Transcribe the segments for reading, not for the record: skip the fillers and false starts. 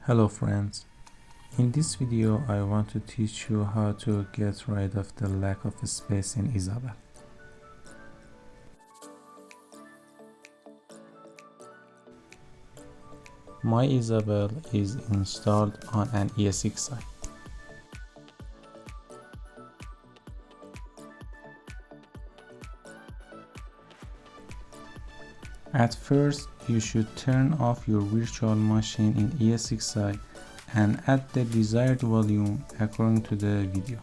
Hello friends, in this video I want to teach you how to get rid of the lack of space in Issabel. My Issabel is installed on an ESXi. At first, you should turn off your virtual machine in ESXi and add the desired volume according to the video.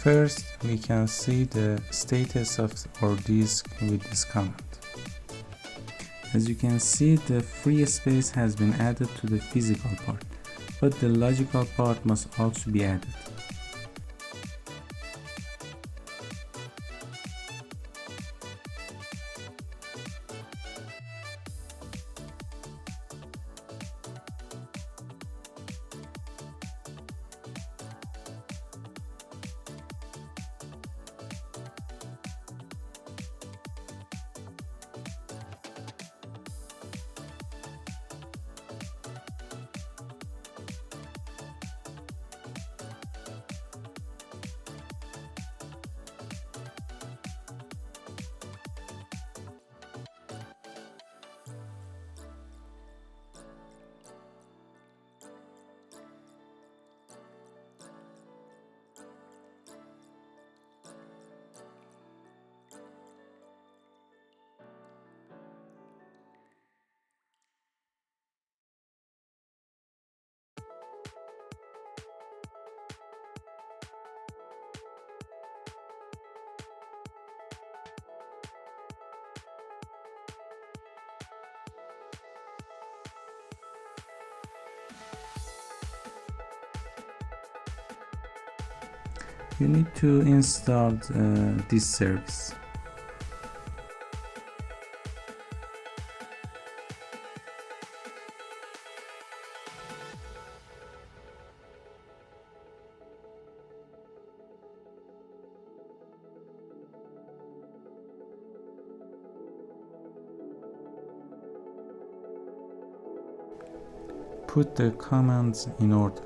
First, we can see the status of our disk with this command. As you can see, the free space has been added to the physical part, but the logical part must also be added. You need to install this service. Put the commands in order.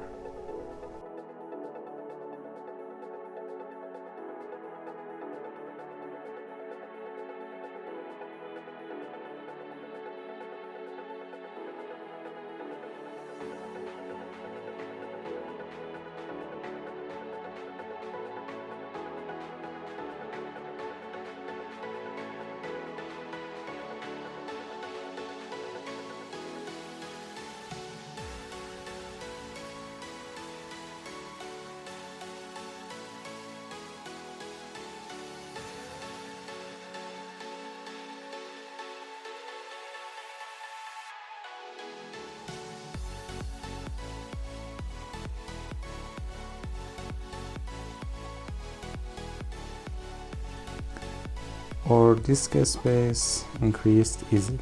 or disk space increased easily.